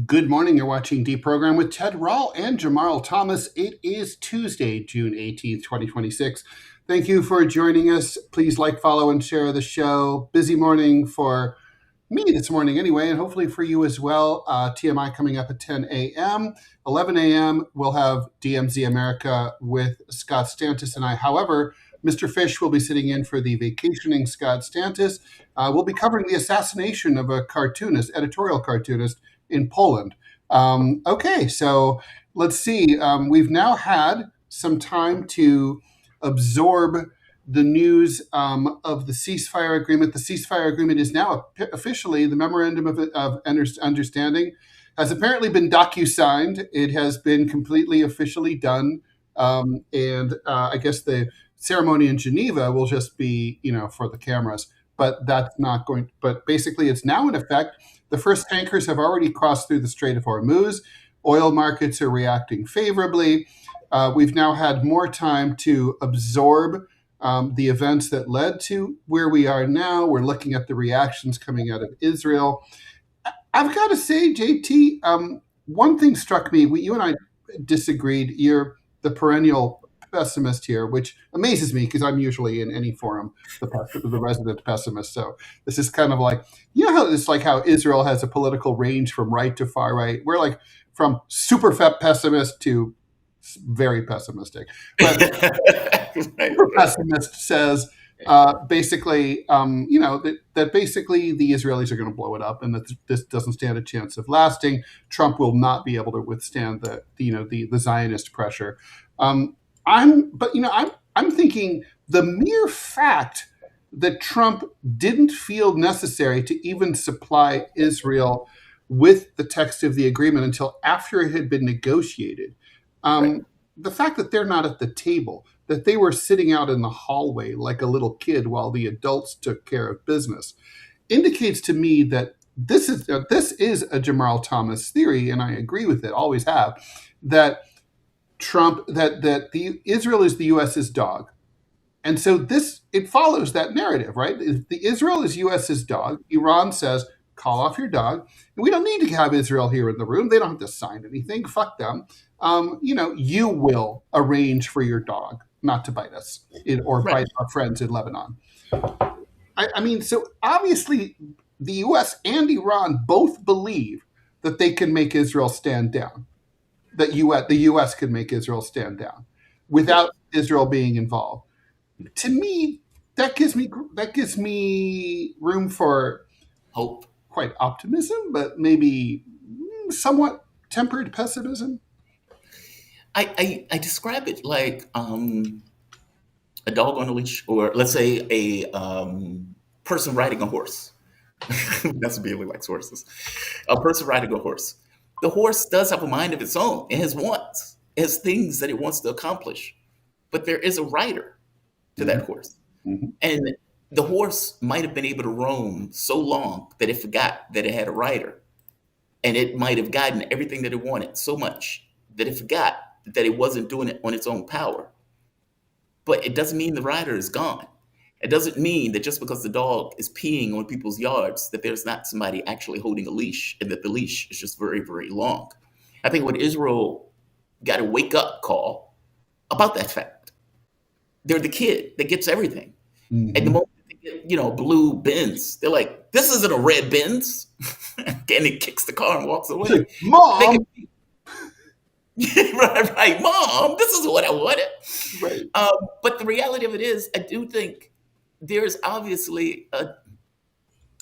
Good morning. You're watching DeProgram with Ted Rall and Jamarl Thomas. It is Tuesday, June 18th, 2026. Thank you for joining us. Please like, follow, and share the show. Busy morning for me this morning anyway, and hopefully for you as well. TMI coming up at 10 a.m. 11 a.m. we'll have DMZ America with Scott Stantis and I. However, Mr. Fish will be sitting in for the vacationing Scott Stantis. We'll be covering the assassination of a cartoonist, editorial cartoonist, in Poland. Okay, so let's see. We've now had some time to absorb the news of the ceasefire agreement. The ceasefire agreement is now officially the memorandum of understanding has apparently been docu-signed. It has been completely officially done. And I guess the ceremony in Geneva will just be, for the cameras, but that's not going, but basically it's now in effect. The first tankers have already crossed through the Strait of Hormuz. Oil markets are reacting favorably. We've now had more time to absorb the events that led to where we are now. We're looking at the reactions coming out of Israel. I've got to say, JT, one thing struck me. You and I disagreed. You're the perennial pessimist here, which amazes me because I'm usually in any forum the resident pessimist. So this is kind of like, how it's like how Israel has a political range from right to far right. We're like from super pessimist to very pessimistic. But super pessimist says basically, that basically the Israelis are going to blow it up, and that this doesn't stand a chance of lasting. Trump will not be able to withstand the Zionist pressure. I'm thinking the mere fact that Trump didn't feel necessary to even supply Israel with the text of the agreement until after it had been negotiated. Right. The fact that they're not at the table, that they were sitting out in the hallway like a little kid while the adults took care of business, indicates to me that this is a Jamarl Thomas theory, and I agree with it, always have, that Israel is the U.S.'s dog. And so it follows that narrative, right? The Israel is U.S.'s dog. Iran says, call off your dog. And we don't need to have Israel here in the room. They don't have to sign anything. Fuck them. You will arrange for your dog not to bite us or bite our friends in Lebanon. So obviously the U.S. and Iran both believe that they can make Israel stand down. That the U.S. could make Israel stand down without Israel being involved. To me, that gives me room for hope, quite optimism, but maybe somewhat tempered pessimism. I describe it like a dog on a leash, or let's say a person riding a horse. That's Bailey likes horses. A person riding a horse. The horse does have a mind of its own. It has wants. It has things that it wants to accomplish. But there is a rider to that horse. Mm-hmm. And the horse might have been able to roam so long that it forgot that it had a rider. And it might have gotten everything that it wanted so much that it forgot that it wasn't doing it on its own power. But it doesn't mean the rider is gone. It doesn't mean that just because the dog is peeing on people's yards, that there's not somebody actually holding a leash and that the leash is just very, very long. I think when Israel got a wake-up call about that fact, they're the kid that gets everything. Mm-hmm. And the moment they get, blue Benz, they're like, this isn't a red Benz. And it kicks the car and walks away. Mom! right, Mom, this is what I wanted. Right. But the reality of it is, I do think there's obviously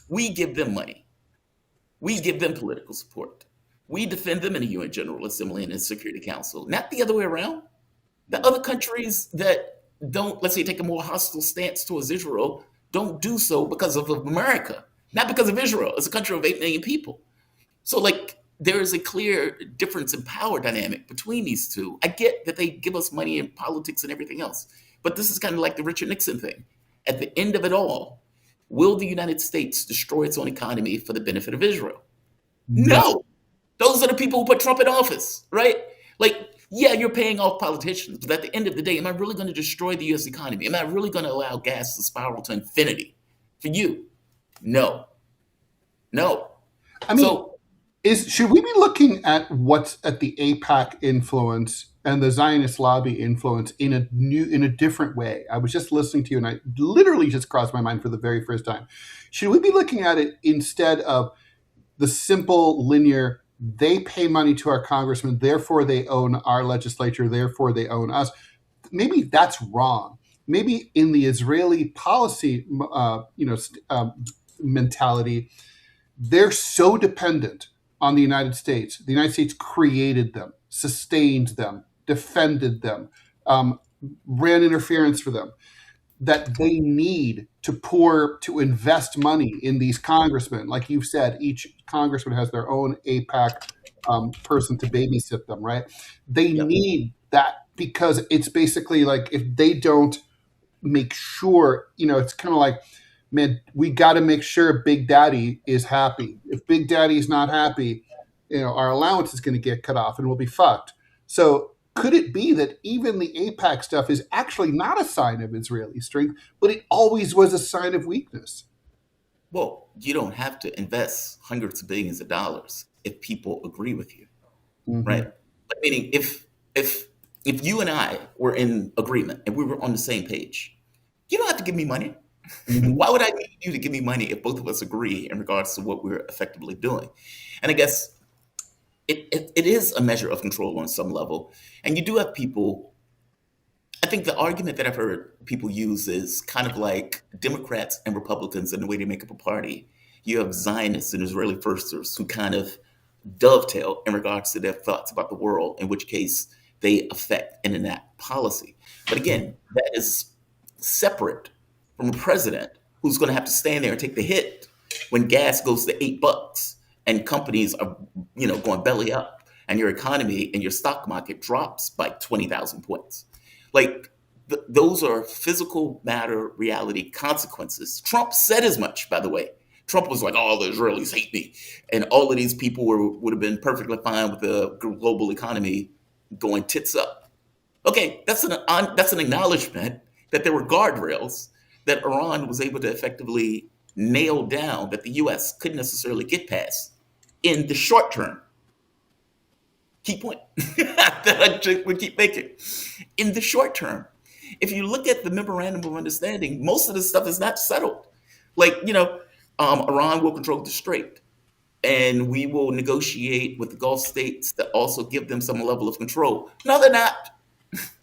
we give them money. We give them political support. We defend them in the UN General Assembly and in the Security Council, not the other way around. The other countries that don't, let's say, take a more hostile stance towards Israel, don't do so because of America, not because of Israel. It's a country of 8 million people. So, there is a clear difference in power dynamic between these two. I get that they give us money in politics and everything else, but this is kind of like the Richard Nixon thing. At the end of it all, will the United States destroy its own economy for the benefit of Israel? No. Those are the people who put Trump in office, right? Yeah, you're paying off politicians, but at the end of the day, am I really going to destroy the U.S. economy? Am I really going to allow gas to spiral to infinity for you? No. I mean, Should we be looking at what's at the APAC influence and the Zionist lobby influence in a different way? I was just listening to you, and I literally just crossed my mind for the very first time. Should we be looking at it instead of the simple linear? They pay money to our congressmen, therefore they own our legislature, therefore they own us. Maybe that's wrong. Maybe in the Israeli policy, mentality, they're so dependent on the United States. The United States created them, sustained them, defended them, ran interference for them, that they need to invest money in these congressmen. Like you've said, each congressman has their own APAC person to babysit them, right? They need that because it's basically like if they don't make sure, it's kind of like, man, we got to make sure Big Daddy is happy. If Big Daddy is not happy, our allowance is going to get cut off and we'll be fucked. So could it be that even the APAC stuff is actually not a sign of Israeli strength, but it always was a sign of weakness? Well, you don't have to invest hundreds of billions of dollars if people agree with you, right? But meaning if you and I were in agreement and we were on the same page, you don't have to give me money. Why would I need you to give me money if both of us agree in regards to what we're effectively doing? And I guess it is a measure of control on some level. And you do have people, I think the argument that I've heard people use is kind of like Democrats and Republicans and the way they make up a party. You have Zionists and Israeli firsters who kind of dovetail in regards to their thoughts about the world, in which case they affect and enact policy. But again, that is separate from a president who's going to have to stand there and take the hit when gas goes to $8 and companies are, going belly up and your economy and your stock market drops by 20,000 points. Like those are physical matter reality consequences. Trump said as much, by the way. Trump was like, "Oh, the Israelis hate me," and all of these people would have been perfectly fine with the global economy going tits up. Okay, that's an acknowledgement that there were guardrails that Iran was able to effectively nail down that the U.S. couldn't necessarily get past in the short term. Key point that I would keep making. In the short term, if you look at the memorandum of understanding, most of the stuff is not settled. Like, Iran will control the Strait, and we will negotiate with the Gulf states to also give them some level of control. No, they're not.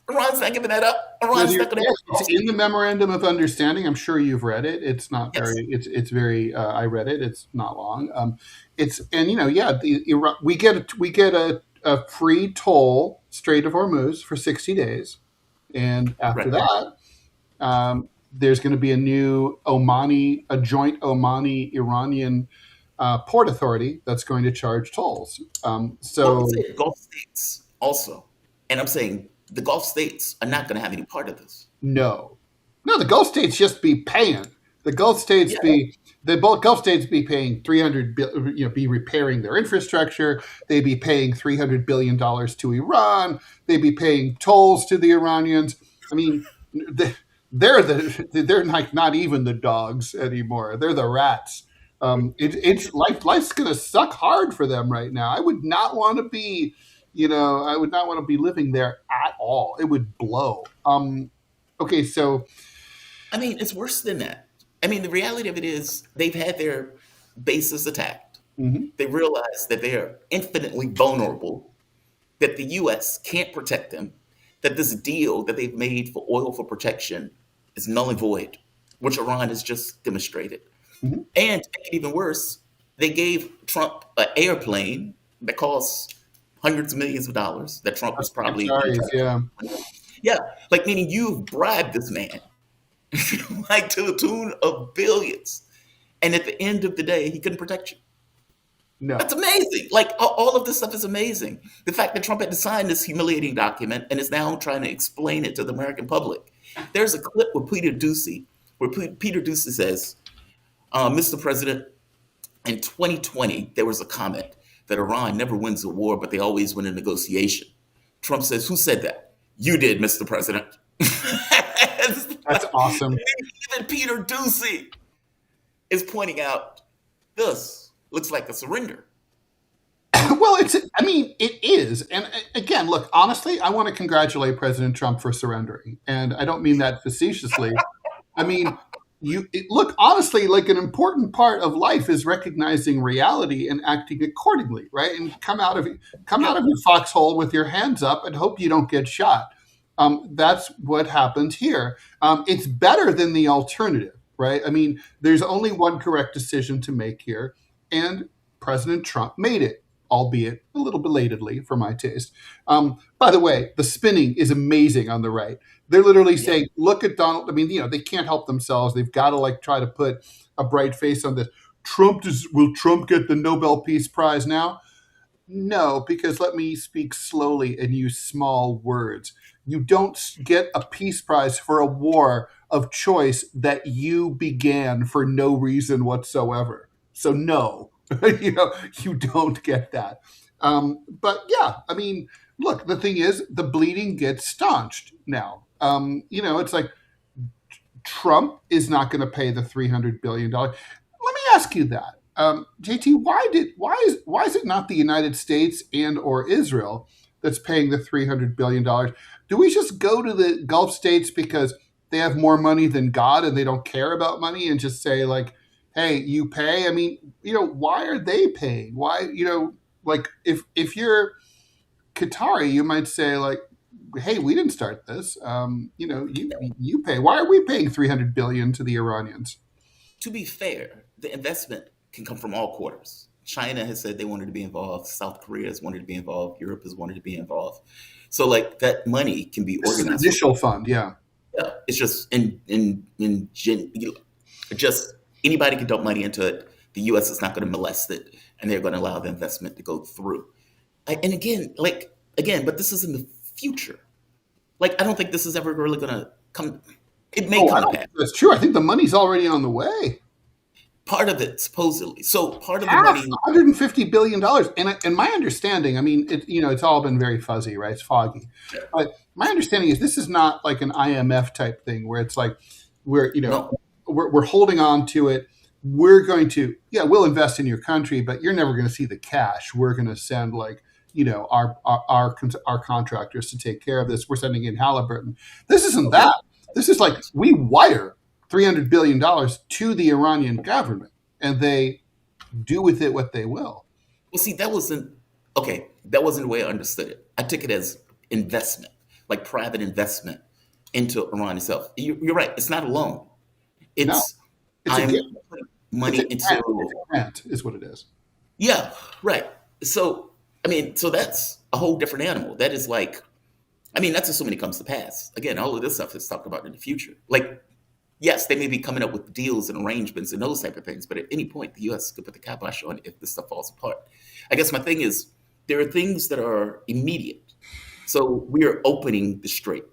Iran's not giving that up. Iran's not going to. It's in the memorandum of understanding. I'm sure you've read it. It's not very. It's very. I read it. It's not long. We get a free toll Strait of Hormuz for 60 days, and after that, there's going to be a joint Omani-Iranian port authority that's going to charge tolls. Gulf states also, and I'm saying the Gulf states are not going to have any part of this. No, the Gulf states just be paying. The Gulf states Gulf states be paying be repairing their infrastructure. They'd be paying $300 billion to Iran. They'd be paying tolls to the Iranians. I mean, they're like not even the dogs anymore. They're the rats. Life's going to suck hard for them right now. I would not want to be. I would not want to be living there at all. It would blow. Okay, so. I mean, it's worse than that. I mean, the reality of it is they've had their bases attacked. They realize that they are infinitely vulnerable, that the U.S. can't protect them, that this deal that they've made for oil for protection is null and void, which Iran has just demonstrated. And to make it even worse, they gave Trump an airplane that costs hundreds of millions of dollars that Trump was probably like meaning you've bribed this man like to the tune of billions, and at the end of the day he couldn't protect you. No, that's amazing. Like all of this stuff is amazing. The fact that Trump had to sign this humiliating document and is now trying to explain it to the American public. There's a clip with Peter Doocy where Peter Doocy says, Mr. President, in 2020 there was a comment that Iran never wins a war, but they always win a negotiation. Trump says, "Who said that?" "You did, Mr. President." That's awesome. Even Peter Doocy is pointing out this looks like a surrender. Well, I mean, it is. And again, look, honestly, I want to congratulate President Trump for surrendering. And I don't mean that facetiously. I mean, look, honestly, like an important part of life is recognizing reality and acting accordingly, right? And come out Yeah, of your foxhole with your hands up and hope you don't get shot. That's what happened here. It's better than the alternative, right? I mean, there's only one correct decision to make here, and President Trump made it, albeit a little belatedly for my taste. By the way, the spinning is amazing on the right. They're literally yeah. saying, look at Donald. I mean, they can't help themselves. They've got to like try to put a bright face on this. Will Trump get the Nobel Peace Prize now? No, because let me speak slowly and use small words. You don't get a peace prize for a war of choice that you began for no reason whatsoever. So no, you don't get that. But yeah, I mean, look, the thing is, the bleeding gets staunched now. It's like Trump is not going to pay the $300 billion. Let me ask you that, JT. Why is it not the United States and or Israel that's paying the $300 billion? Do we just go to the Gulf states because they have more money than God and they don't care about money and just say like, hey, you pay? I mean, why are they paying? Why, like if you're Qatari, you might say like, hey, we didn't start this. You pay. Why are we paying 300 billion to the Iranians? To be fair, the investment can come from all quarters. China has said they wanted to be involved. South Korea has wanted to be involved. Europe has wanted to be involved. So like that money can be This is an organized. initial fund, yeah. Yeah, it's just just anybody can dump money into it. The U.S. is not going to molest it, and they're going to allow the investment to go through. And again, but this is in the future. Like I don't think this is ever really going to come. It may Oh, I come to don't pass. think that's true. I think the money's already on the way. Part of it supposedly. So part of the Half, money. $150 billion. And my understanding, I mean, it's all been very fuzzy, right? It's foggy. But my understanding is this is not like an IMF type thing where it's like we're, No, we're holding on to it. We're going to, yeah, we'll invest in your country, but you're never going to see the cash. We're going to send like, our contractors to take care of this. We're sending in Halliburton. This isn't okay. that. This is like we wire $300 billion to the Iranian government, and they do with it what they will. Well, see, that wasn't okay. That wasn't the way I understood it. I took it as investment, like private investment into Iran itself. You're right. It's not a loan. No, It's it's a I'm gift. putting It's a money grant. It's into. a grant, is what it is. Yeah, right. So I mean, so that's a whole different animal. That is like, I mean, that's assuming it comes to pass. Again, all of this stuff is talked about in the future. Like, yes, they may be coming up with deals and arrangements and those type of things, but at any point, the U.S. could put the kibosh on it if this stuff falls apart. I guess my thing is there are things that are immediate. So we are opening the strait.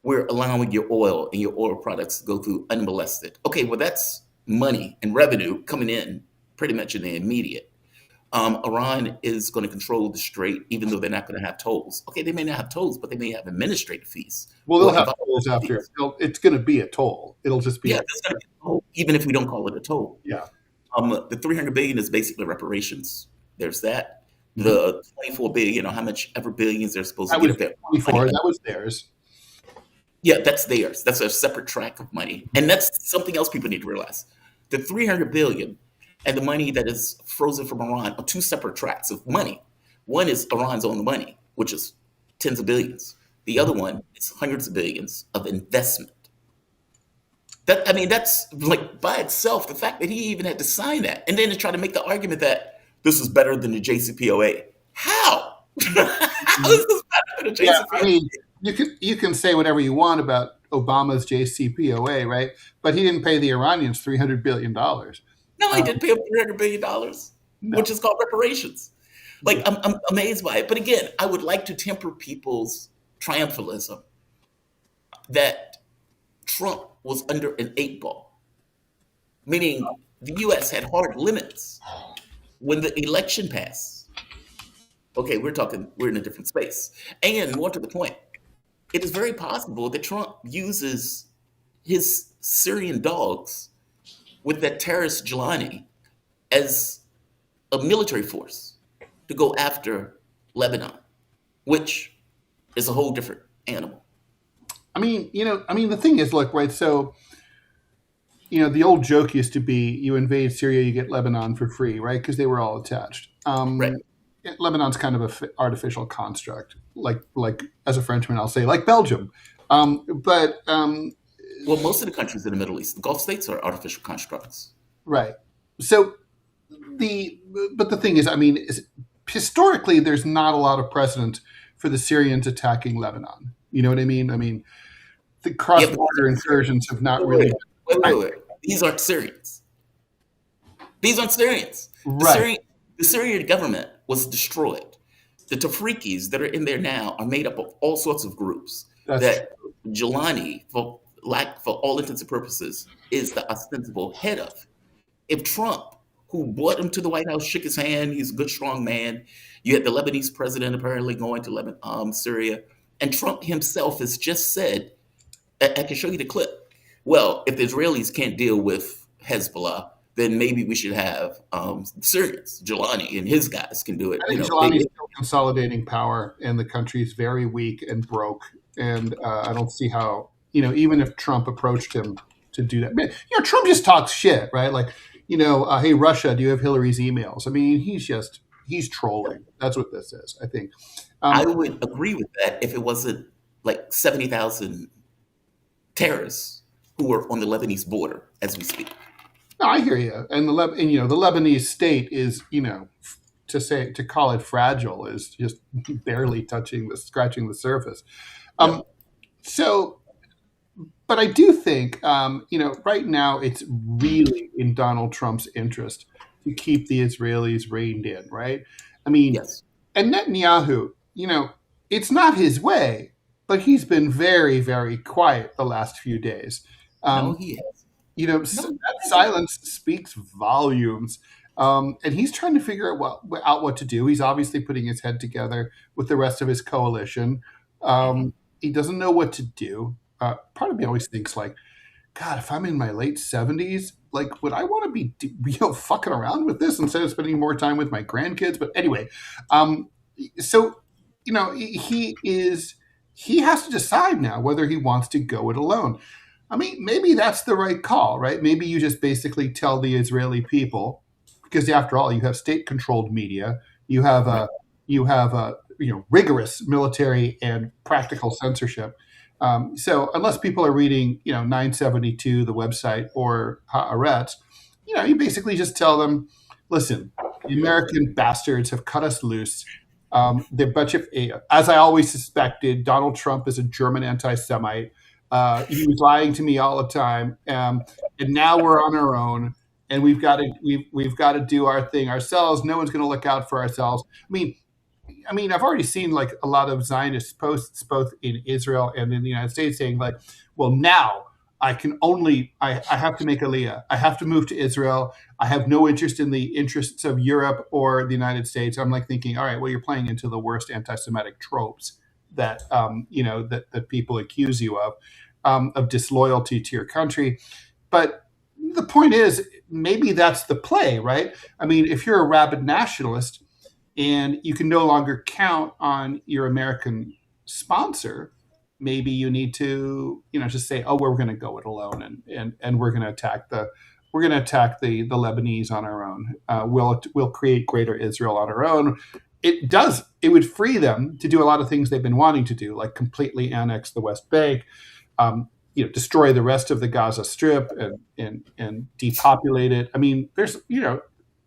We're allowing your oil and your oil products to go through unmolested. Okay, well, that's money and revenue coming in pretty much in the immediate. Iran is going to control the strait, even though they're not going to have tolls. Okay, they may not have tolls, but they may have administrative fees Well, they'll or have environmental tolls after. fees. It's going to be a toll. It'll just be Yeah, like, there's going to be a toll, even if we don't call it a toll. yeah. The 300 billion is basically reparations. There's that. Mhm. The 24 billion, or how much ever billions they're supposed to That get was up there. Money. 24. That was theirs. Yeah, that's theirs. That's a separate track of money. And that's something else people need to realize. The 300 billion and the money that is frozen from Iran are two separate tracks of money. One is Iran's own money, which is tens of billions. The other one is hundreds of billions of investment. That I mean, that's like by itself, the fact that he even had to sign that, and then to try to make the argument that this is better than the JCPOA. How? How is this better than the Yeah, I JCPOA? mean, you can say whatever you want about Obama's JCPOA, right? But he didn't pay the Iranians $300 billion. No, he Um, didn't pay him $300 billion, which no. is called reparations. Like I'm amazed by it. But again, I would like to temper people's triumphalism that Trump was under an eight ball, meaning the U.S. had hard limits when the election passed. Okay, we're in a different space. And more to the point, it is very possible that Trump uses his Syrian dogs with that terrorist Jelani as a military force. to go after Lebanon, which is a whole different animal. The thing is, look, right? So, the old joke used to be you invade Syria, you get Lebanon for free, right? Because they were all attached. Right. Lebanon's kind of an artificial construct, like as a Frenchman, I'll say, like Belgium. But Well, most of the countries in the Middle East, the Gulf states, are artificial constructs. right. So but the thing is, historically, there's not a lot of precedent for the Syrians attacking Lebanon. You know what I mean? The Yeah, but cross-border incursions have not really. wait. These aren't Syrians. These aren't Syrians. Right. The Syrian government was destroyed. The Tafrikis that are in there now are made up of all sorts of groups. That's That Jelani, for all intents and purposes, is the ostensible head of. If Trump, who brought him to the White House, shook his hand, he's a good, strong man. You had the Lebanese president apparently going to Syria, and Trump himself has just said, I can show you the clip. Well, if the Israelis can't deal with Hezbollah, then maybe we should have Syrians. Jelani and his guys can do it. I think Jelani's still consolidating power, and the country's very weak and broke. And I don't see how, even if Trump approached him to do that. Trump just talks shit, right? Like, hey, Russia, do you have Hillary's emails? He's trolling. That's what this is, I think. I would agree with that if it wasn't like 70,000 terrorists who were on the Lebanese border as we speak. No, I hear you. And the Lebanese state is, to call it fragile is just barely scratching the surface. But I do think, right now it's really in Donald Trump's interest to keep the Israelis reined in, right? Yes. And Netanyahu, it's not his way, but he's been very, very quiet the last few days. No, he has. That silence speaks volumes. And he's trying to figure out what to do. He's obviously putting his head together with the rest of his coalition. He doesn't know what to do. Part of me always thinks, like, God, if I'm in my late 70s, like, would I want to be fucking around with this instead of spending more time with my grandkids? But anyway, so he has to decide now whether he wants to go it alone. Maybe that's the right call, right? Maybe you just basically tell the Israeli people, because after all, you have state-controlled media, you have rigorous military and practical censorship. So unless people are reading, 972, the website, or Haaretz, you basically just tell them, listen, the American bastards have cut us loose. They're a bunch of, as I always suspected, Donald Trump is a German anti-Semite. He was lying to me all the time, and now we're on our own, and we've got to do our thing ourselves. No one's going to look out for ourselves. I've already seen like a lot of Zionist posts, both in Israel and in the United States, saying like, well, now I have to make Aliyah. I have to move to Israel. I have no interest in the interests of Europe or the United States. I'm like thinking, all right, well, you're playing into the worst anti-Semitic tropes that, that people accuse you of disloyalty to your country. But the point is, maybe that's the play, right? If you're a rabid nationalist, and you can no longer count on your American sponsor, maybe you need to, just say, oh, we're going to go it alone, and we're going to attack the Lebanese on our own. We'll create greater Israel on our own. It would free them to do a lot of things they've been wanting to do, like completely annex the West Bank, destroy the rest of the Gaza Strip and depopulate it. There's,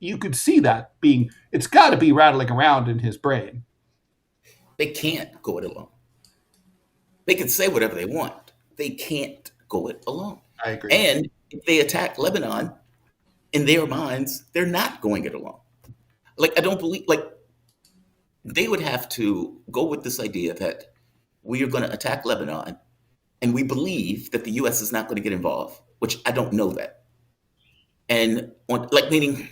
you could see that it's got to be rattling around in his brain. They can't go it alone. They can say whatever they want. They can't go it alone. I agree. And if they attack Lebanon, in their minds, they're not going it alone. Like, I don't believe, like, they would have to go with this idea that we are going to attack Lebanon, and we believe that the U.S. is not going to get involved, which I don't know that. And meaning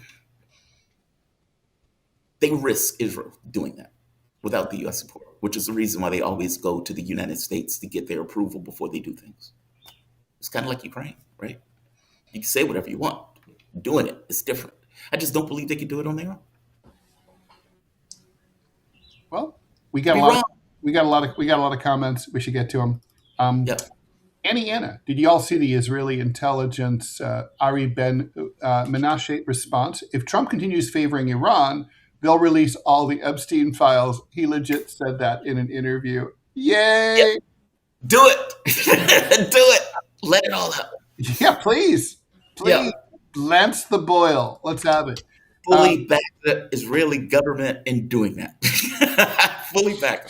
they risk Israel doing that without the U.S. support, which is the reason why they always go to the United States to get their approval before they do things. It's kind of like Ukraine, right? You can say whatever you want. Doing it is different. I just don't believe they can do it on their own. Well, we got a Be lot of wrong. comments. We should get to them. Um, Yep. Anna, did you all see the Israeli intelligence Ari Ben Menashe response? If Trump continues favoring Iran, they'll release all the Epstein files. He legit said that in an interview. Yep. Yay! Do it. Do it. Let it all out. Yeah, please. Yeah. Lance the boil. Let's have it. Fully back the Israeli government in doing that. Fully back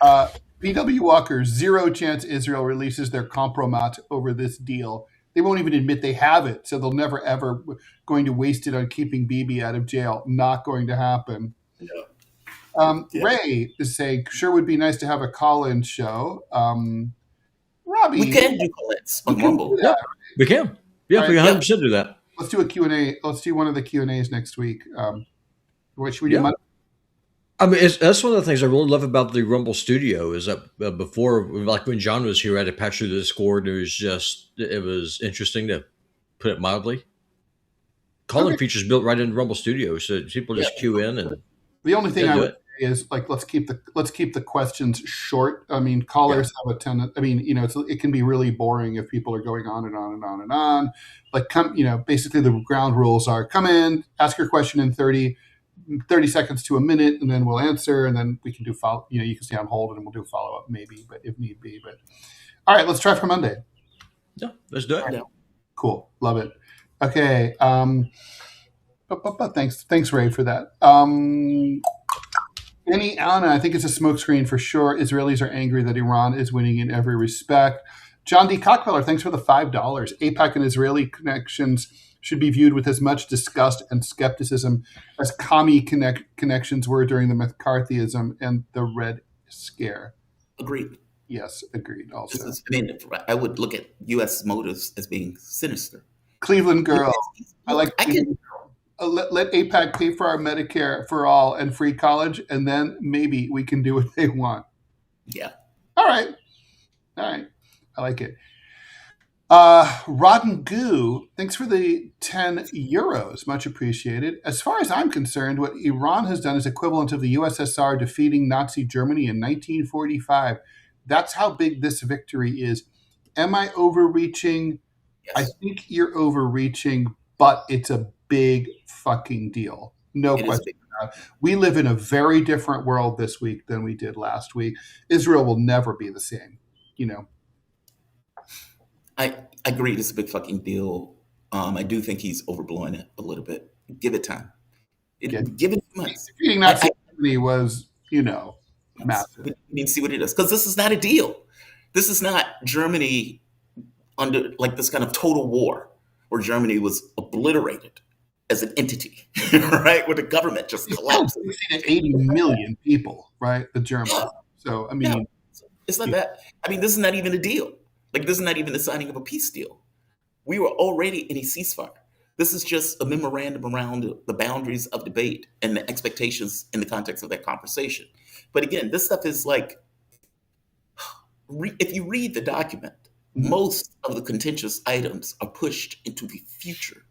them. P.W. Walker, zero chance Israel releases their compromat over this deal. They won't even admit they have it, so they'll never ever going to waste it on keeping Bibi out of jail. Not going to happen. Yeah. Ray is saying, sure would be nice to have a call-in show. Robbie, We can do call-ins on Rumble. Yeah, we can. Yeah, All we right. 100% do that. let's do a Q&A. Let's do one of the Q&As next week. What should we do? Yeah. I mean, that's one of the things I really love about the Rumble Studio is that before, like when John was here, I had to patch through the Discord. It was interesting to put it mildly. Calling features built right into Rumble Studio, so people just queue in and The only thing Yeah, I do would say is like let's keep the questions short. I mean, callers have a tendency. I mean, it can be really boring if people are going on and on and on and on. Like basically the ground rules are come in, ask your question in 30 seconds to a minute, and then we'll answer, and then we can do follow. You can stay on hold, and we'll do a follow up maybe, but if need be. But all right, let's try for Monday. yeah, let's do it. Yeah. Cool, love it. Okay. Thanks, Ray, for that. Anna, I think it's a smokescreen for sure. Israelis are angry that Iran is winning in every respect. John D. Cockfeller, thanks for the $5. AIPAC and Israeli connections should be viewed with as much disgust and skepticism as commie connections were during the McCarthyism and the Red Scare. Agreed. Yes, agreed. Also, I would look at U.S. motives as being sinister. Cleveland girl. I like. I can. Let AIPAC pay for our Medicare for all and free college, and then maybe we can do what they want. Yeah. All right. I like it. Rotten Goo, thanks for the €10. Much appreciated. As far as I'm concerned, what Iran has done is equivalent of the USSR defeating Nazi Germany in 1945. That's how big this victory is. Am I overreaching? Yes. I think you're overreaching, but it's a big fucking deal. No question about it. We live in a very different world this week than we did last week. Israel will never be the same, I agree. It's a big fucking deal. I do think he's overblowing it a little bit. Give it time. Give it months. Defeating Nazi Germany was, massive. We need to see what it is. Because this is not a deal. This is not Germany under like this kind of total war where Germany was obliterated as an entity, right? Where the government just collapsed. 80 million people, right? The Germans. Yeah. So, I mean. It's not that. I mean, this is not even a deal. Like, this is not even the signing of a peace deal. We were already in a ceasefire. This is just a memorandum around the boundaries of debate and the expectations in the context of that conversation. But again, this stuff is like, if you read the document, most of the contentious items are pushed into the future.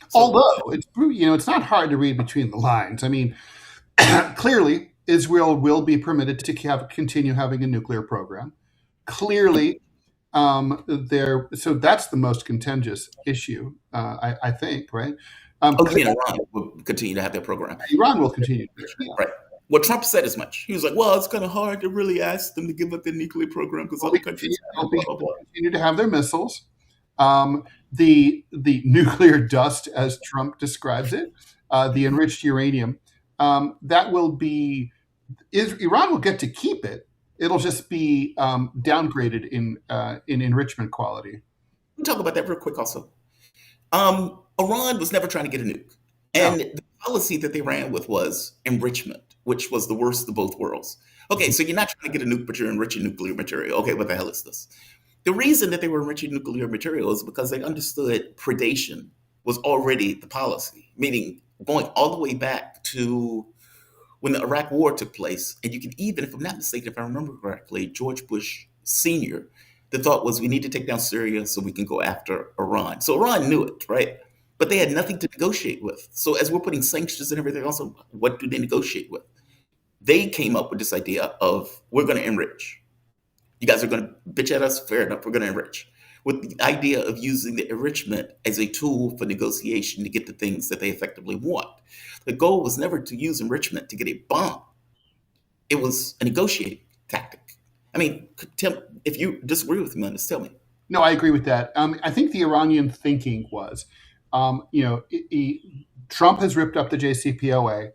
So, although it's not hard to read between the lines. I mean, clearly, Israel will be permitted to continue having a nuclear program. Clearly, so that's the most contentious issue, I think, right? Iran will continue to have their program. Iran will continue. Right. Well, Trump said as much. He was like, well, it's kind of hard to really ask them to give up their nuclear program because other countries continue to have their missiles. The nuclear dust, as Trump describes it, the enriched uranium, that will be, Iran will get to keep it. It'll just be downgraded in enrichment quality. We'll talk about that real quick also. Iran was never trying to get a nuke. And the policy that they ran with was enrichment, which was the worst of both worlds. Okay, so you're not trying to get a nuke, but you're enriching nuclear material. Okay, what the hell is this? The reason that they were enriching nuclear material is because they understood predation was already the policy, meaning going all the way back to when the Iraq War took place. And you can even, if I'm not mistaken, if I remember correctly, George Bush Sr., the thought was we need to take down Syria so we can go after Iran. So Iran knew it, right? but they had nothing to negotiate with. So as we're putting sanctions and everything else, what do they negotiate with? They came up with this idea of we're going to enrich. You guys are going to bitch at us? Fair enough. We're going to enrich. With the idea of using the enrichment as a tool for negotiation to get the things that they effectively want. The goal was never to use enrichment to get a bomb. It was a negotiating tactic. I mean, Tim, if you disagree with me on this, tell me. No, I agree with that. I think the Iranian thinking was, Trump has ripped up the JCPOA.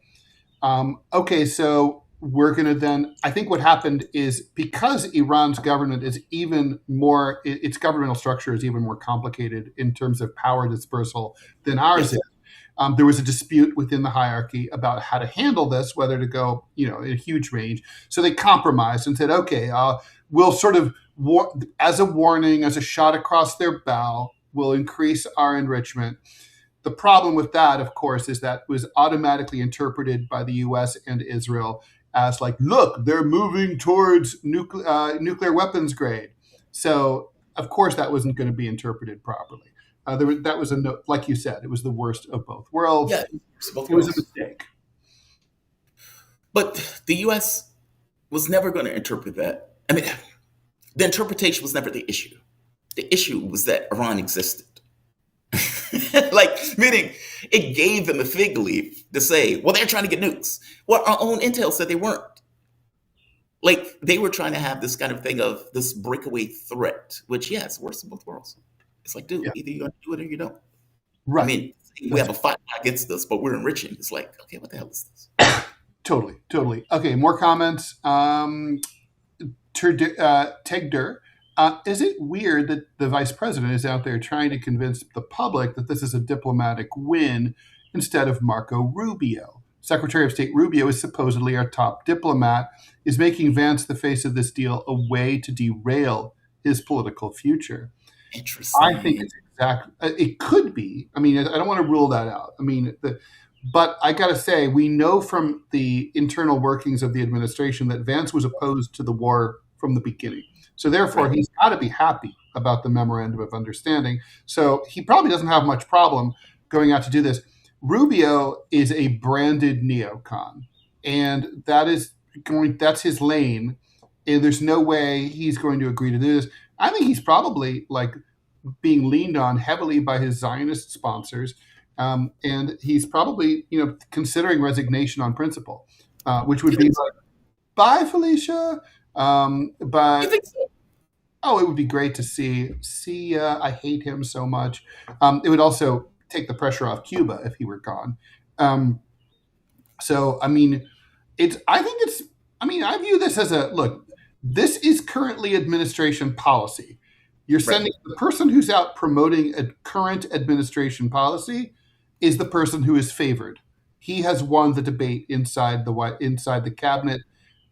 Okay, so we're going to then, I think what happened is because Iran's government is even more, its governmental structure is even more complicated in terms of power dispersal than ours is. There was a dispute within the hierarchy about how to handle this, whether to go, in a huge range. So they compromised and said, okay, we'll sort of, as a warning, as a shot across their bow, we'll increase our enrichment. The problem with that, of course, is that was automatically interpreted by the U.S. and Israel as like, look, they're moving towards nuclear weapons grade. So, of course, that wasn't going to be interpreted properly. That was like you said, it was the worst of both worlds. Yeah, it was a mistake. But the U.S. was never going to interpret that. I mean, the interpretation was never the issue. The issue was that Iran existed. Meaning it gave them a fig leaf to say, well, they're trying to get nukes. Well, our own intel said they weren't. Like, they were trying to have this kind of thing of this breakaway threat, which, yeah, it's worse than both worlds. It's like, dude, either you're going to do it or you don't. Right. I mean, we have a fight against this, but we're enriching. It's like, okay, what the hell is this? Totally. Okay, more comments. Tegder. Is it weird that the vice president is out there trying to convince the public that this is a diplomatic win instead of Marco Rubio? Secretary of State Rubio is supposedly our top diplomat. Is making Vance the face of this deal a way to derail his political future? Interesting. I think it's it could be. I mean, I don't want to rule that out. I mean, but I got to say, we know from the internal workings of the administration that Vance was opposed to the war from the beginning. So therefore, he's got to be happy about the memorandum of understanding. So he probably doesn't have much problem going out to do this. Rubio is a branded neocon, and that's his lane. And there's no way he's going to agree to do this. I think he's probably like being leaned on heavily by his Zionist sponsors. And he's probably, considering resignation on principle, which would be like, bye, Felicia. But you think so? It would be great to see I hate him so much. It would also take the pressure off Cuba if he were gone. I view this as look, this is currently administration policy. You're sending the person who's out promoting a current administration policy is the person who is favored. He has won the debate inside the cabinet.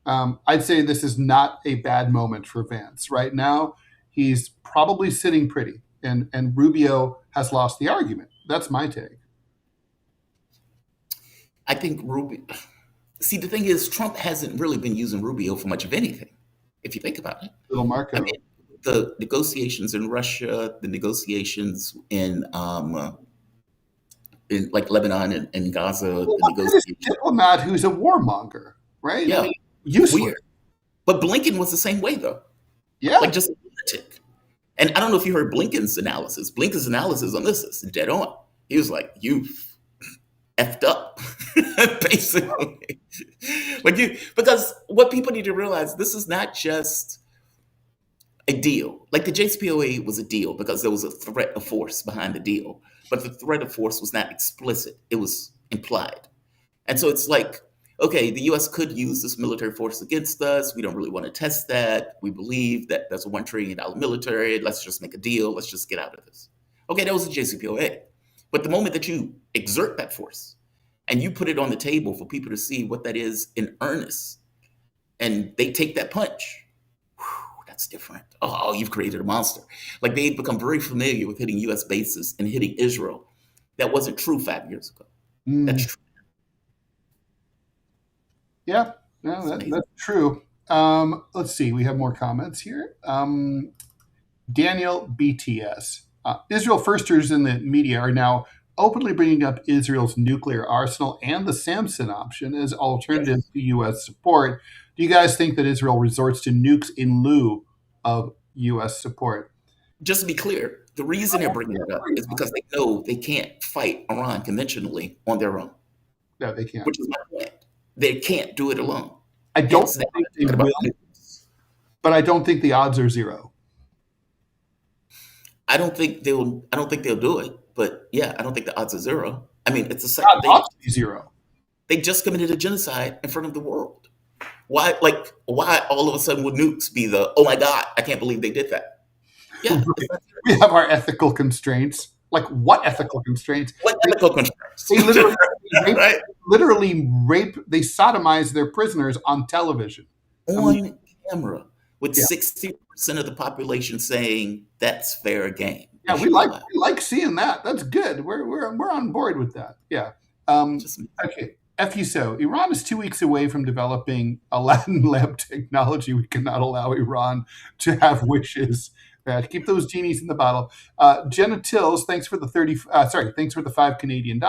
I'd say this is not a bad moment for Vance. Right now, he's probably sitting pretty, and Rubio has lost the argument. That's my take. I think Rubio... See, the thing is, Trump hasn't really been using Rubio for much of anything, if you think about it. Little Marco. I mean, the negotiations in Russia, the negotiations in like Lebanon and Gaza. A diplomat who's a warmonger, right? Yeah. Useless. Weird. But Blinken was the same way, though. Yeah. Like just a lunatic. And I don't know if you heard Blinken's analysis. Blinken's analysis on this is dead on. He was like, you effed up, basically. Because what people need to realize, this is not just a deal. Like the JCPOA was a deal because there was a threat of force behind the deal. But the threat of force was not explicit. It was implied. And so it's like, okay, the U.S. could use this military force against us. We don't really want to test that. We believe that there's a $1 trillion military. Let's just make a deal. Let's just get out of this. Okay, that was the JCPOA. But the moment that you exert that force and you put it on the table for people to see what that is in earnest, and they take that punch, that's different. Oh, you've created a monster. Like they've become very familiar with hitting U.S. bases and hitting Israel. That wasn't true 5 years ago. That's true. Yeah, no, that's true. Let's see. We have more comments here. Daniel BTS. Israel firsters in the media are now openly bringing up Israel's nuclear arsenal and the Samson option as alternatives to U.S. support. Do you guys think that Israel resorts to nukes in lieu of U.S. support? Just to be clear, the reason they're bringing it up is because they know they can't fight Iran conventionally on their own. No, they can't. Which is my point. They can't do it alone. I don't think they will, but I don't think the odds are zero. I don't think they'll do it, but yeah, I don't think the odds are zero. I mean, it's a second. Odds to be zero. They just committed a genocide in front of the world. Why all of a sudden would nukes be the, oh my God, I can't believe they did that? Yeah. We have our ethical constraints. Like what ethical constraints? What ethical constraints? They literally rape, they sodomize their prisoners on television. On camera, with 60% of the population saying that's fair game. Yeah, we like seeing that. That's good. We're on board with that. Yeah. Okay. F you so. Iran is 2 weeks away from developing Aladdin lamp technology. We cannot allow Iran to have wishes. Keep those genies in the bottle. Jenna Tills, thanks for the $5 Canadian.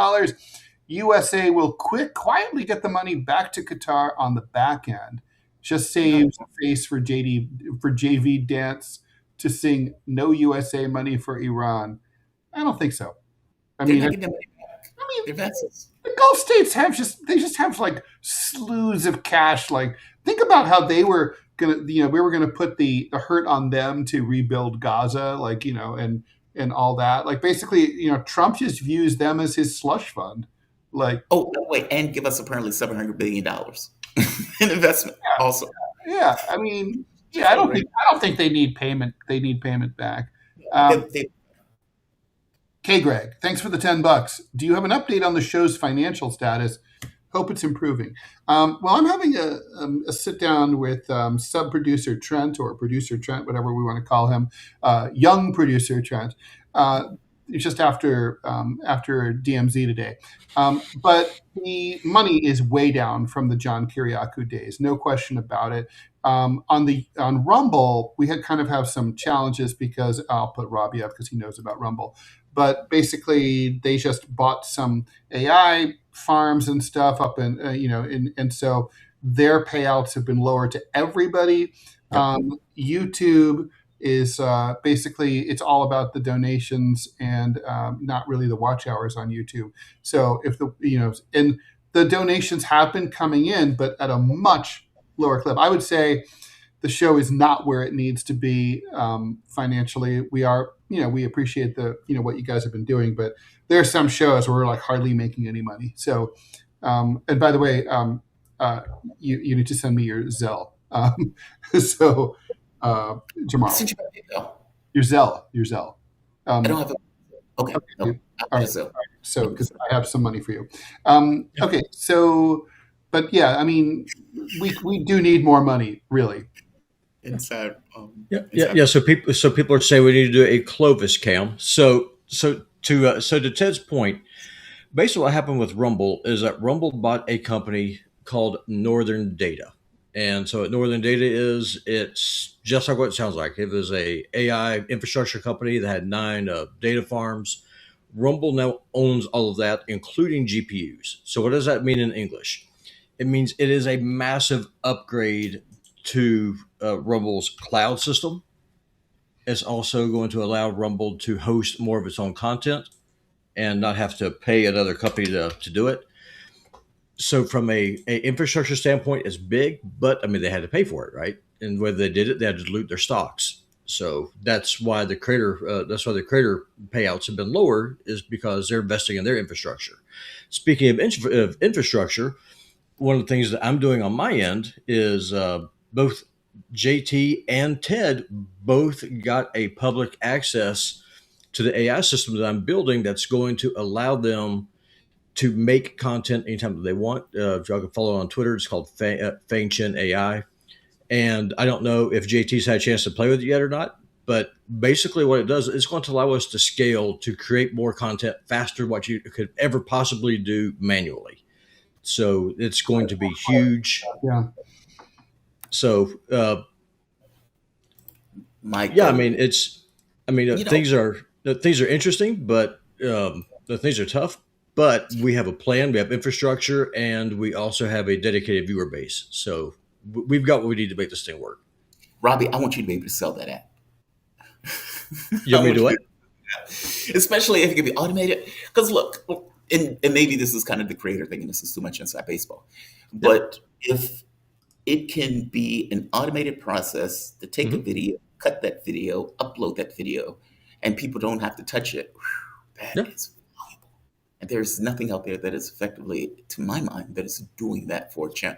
USA will quietly get the money back to Qatar on the back end. Just saves face for JV Dance to sing "No USA Money for Iran." I don't think so. I mean, the Gulf states have like slews of cash. Like, think about how they were we were gonna put the hurt on them to rebuild Gaza, like, and all that. Like, basically, Trump just views them as his slush fund. Like, oh wait, and give us apparently $700 billion in investment also. Yeah, I mean, I don't think they need payment. They need payment back. Greg, thanks for the $10. Do you have an update on the show's financial status? Hope it's improving. Well, I'm having a sit down with sub-producer Trent, or producer Trent, whatever we want to call him, young producer Trent, just after DMZ today. But the money is way down from the John Kiriakou days, no question about it. On Rumble, we had kind of have some challenges because I'll put Robbie up because he knows about Rumble. But basically, they just bought some AI farms and stuff up, and so their payouts have been lower to everybody. YouTube is basically, it's all about the donations and not really the watch hours on YouTube. So if and the donations have been coming in, but at a much lower clip. I would say the show is not where it needs to be financially. We are, we appreciate what you guys have been doing, but there are some shows where we're like hardly making any money. So, and by the way, you need to send me your Zelle. So, Jamarl, your Zelle. I don't have okay. No, all right. So, because I have some money for you. Okay. So, but yeah, I mean, we do need more money, really. Inside. So people are saying we need to do a Clovis cam. So to Ted's point, basically what happened with Rumble is that Rumble bought a company called Northern Data. And so what Northern Data it's just like what it sounds like. It was a AI infrastructure company that had 9 data farms. Rumble now owns all of that, including GPUs. So what does that mean in English? It means it is a massive upgrade to Rumble's cloud system. It's also going to allow Rumble to host more of its own content and not have to pay another company to do it. So from a infrastructure standpoint, it's big, but I mean, they had to pay for it, right? And whether they did it, they had to dilute their stocks. So that's why the creator payouts have been lower, is because they're investing in their infrastructure. Speaking of infrastructure, one of the things that I'm doing on my end is both JT and Ted both got a public access to the AI system that I'm building that's going to allow them to make content anytime that they want. If y'all can follow on Twitter, it's called Fang Chen AI. And I don't know if JT's had a chance to play with it yet or not, but basically what it does is it's going to allow us to scale to create more content faster than what you could ever possibly do manually. So it's going to be huge. Yeah. So, things are interesting, but the things are tough, but we have a plan, we have infrastructure, and we also have a dedicated viewer base. So we've got what we need to make this thing work. Robbie, I want you to be able to sell that app. You want me to do what? Especially if it can be automated. Because look, and maybe this is kind of the creator thing, and this is too much inside baseball. But if it can be an automated process to take a video, cut that video, upload that video, and people don't have to touch it, that is valuable. And there's nothing out there that is effectively, to my mind, that is doing that for a channel.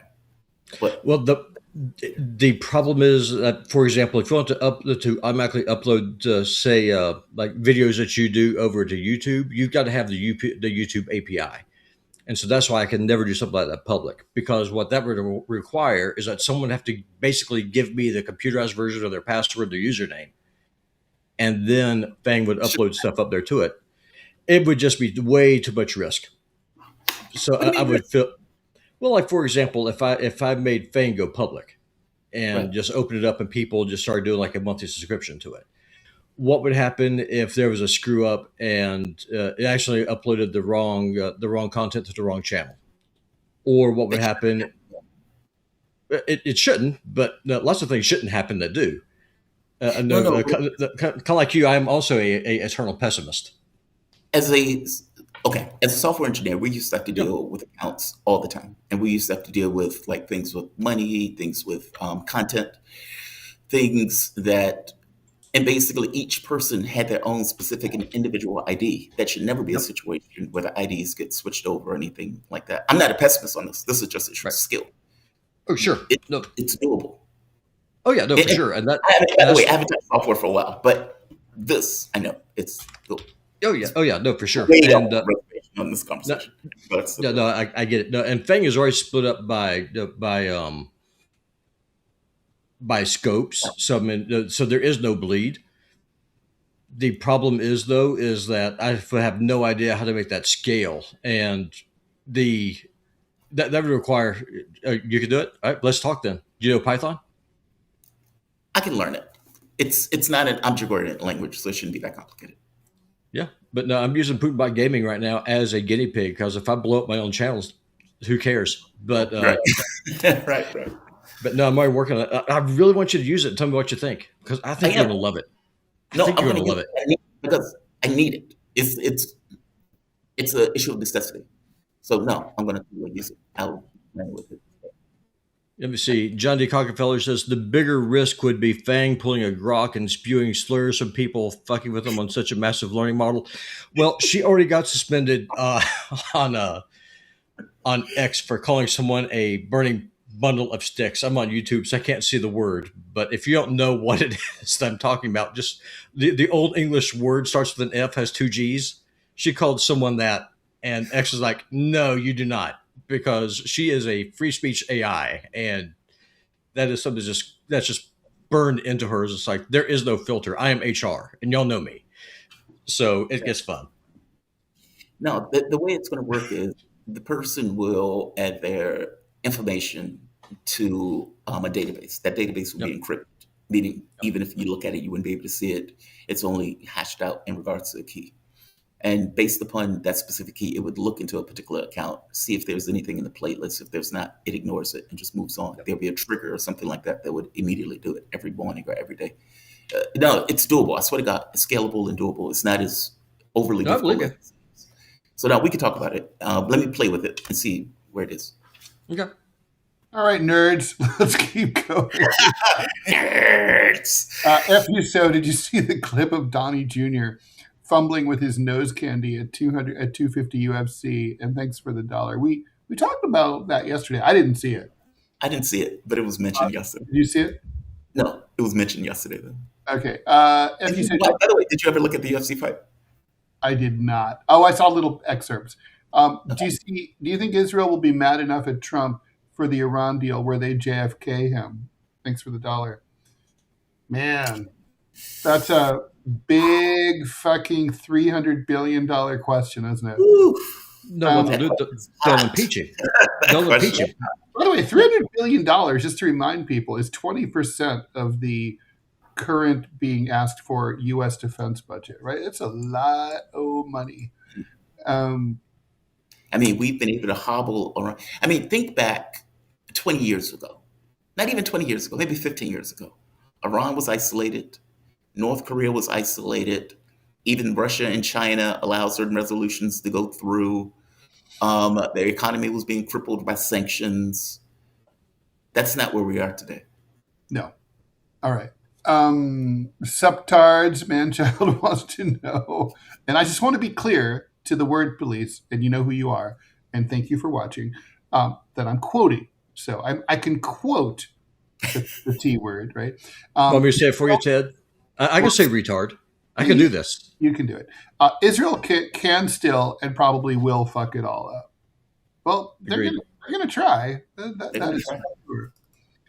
But, well, the problem is that, for example, if you want to automatically upload, say, like videos that you do over to YouTube, you've got to have the YouTube API. And so that's why I can never do something like that public, because what that would require is that someone have to basically give me the computerized version of their password, their username, and then Fang would upload stuff up there to it. It would just be way too much risk. So I would feel, well, like for example, if I made Fang go public and just open it up and people just started doing like a monthly subscription to it, what would happen if there was a screw up and it actually uploaded the wrong content to the wrong channel? Or what would happen? It shouldn't, but lots of things shouldn't happen that do. Kind of like you, I'm also a eternal pessimist. As a software engineer, we used to have to deal with accounts all the time, and we used to have to deal with like things with money, things with content, things that. And basically, each person had their own specific and individual ID. That should never be a situation where the IDs get switched over or anything like that. I'm not a pessimist on this. This is just a skill. Oh, sure. It's doable. Oh, yeah, no, for sure. And that, by the way, I haven't done software for a while, but this, I know, it's doable. Oh, yeah, no, for sure. And on this conversation. I get it. No, and Fang is already split up by scopes, so there is no bleed. The problem is that I have no idea how to make that scale, and that would require you can do it. All right, let's talk then. Do you know Python? I can learn it. It's not an object-oriented language, so it shouldn't be that complicated. Yeah, but no, I'm using Putinbot Gaming right now as a guinea pig, because if I blow up my own channels, who cares? But right. But no, I'm already working on it. I really want you to use it and tell me what you think, because I think you're going to love it. I think you're going to love it. Because I need it. It's an issue of necessity. So no, I'm going to use it. I'll play with it. Let me see. John D. Cockefeller says the bigger risk would be Fang pulling a grok and spewing slurs from people fucking with them on such a massive learning model. Well, she already got suspended on X for calling someone a burning bundle of sticks. I'm on YouTube, so I can't see the word. But if you don't know what it is that I'm talking about, just the old English word starts with an F, has two G's. She called someone that, and X is like, no, you do not, because she is a free speech AI, and that is something that's just burned into her. It's like, there is no filter. I am HR, and y'all know me. So it gets fun. No, the way it's going to work is the person will add their information to a database. That database will be encrypted, meaning even if you look at it, you wouldn't be able to see it. It's only hashed out in regards to a key. And based upon that specific key, it would look into a particular account, see if there's anything in the playlist. If there's not, it ignores it and just moves on. There'll be a trigger or something like that would immediately do it every morning or every day. No, it's doable. I swear to God, it's scalable and doable. It's not as overly difficult. So now we can talk about it. Let me play with it and see where it is. Okay. All right, nerds, let's keep going. Nerds. So did you see the clip of Donnie Jr. fumbling with his nose candy at 250 UFC? And thanks for the $1. We talked about that yesterday. I didn't see it. I didn't see it, but it was mentioned yesterday. Did you see it? No, it was mentioned yesterday then. Okay. By the way, did you ever look at the UFC fight? I did not. Oh, I saw little excerpts. Do you think Israel will be mad enough at Trump for the Iran deal where they JFK him? Thanks for the $1. Man, that's a big fucking $300 billion question, isn't it? No, they'll impeach him. They'll impeach him. By the way, $300 billion, just to remind people, is 20% of the current being asked for U.S. defense budget, right? It's a lot of money. I mean, we've been able to hobble around. I mean, think back 20 years ago, not even 20 years ago, maybe 15 years ago. Iran was isolated. North Korea was isolated. Even Russia and China allowed certain resolutions to go through. Their economy was being crippled by sanctions. That's not where we are today. No. All right. Subtards, Manchild wants to know, and I just want to be clear to the word police, and you know who you are, and thank you for watching, that I'm quoting. So I can quote the T word, right? Want me to say it for you, Ted? I can say retard. I can do this. You can do it. Israel can still and probably will fuck it all up. Well, they're going to try. That is sure.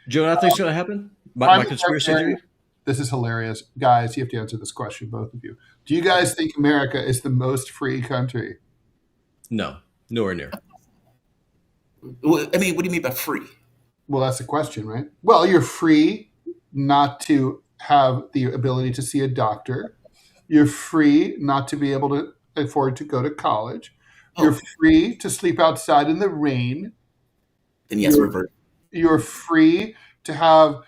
Do you know what I think is going to happen? My conspiracy theory? This is hilarious. Guys, you have to answer this question, both of you. Do you guys think America is the most free country? No, nowhere near. I mean, what do you mean by free? Well, that's the question, right? Well, you're free not to have the ability to see a doctor. You're free not to be able to afford to go to college. You're free to sleep outside in the rain. Then yes, revert. You're free to have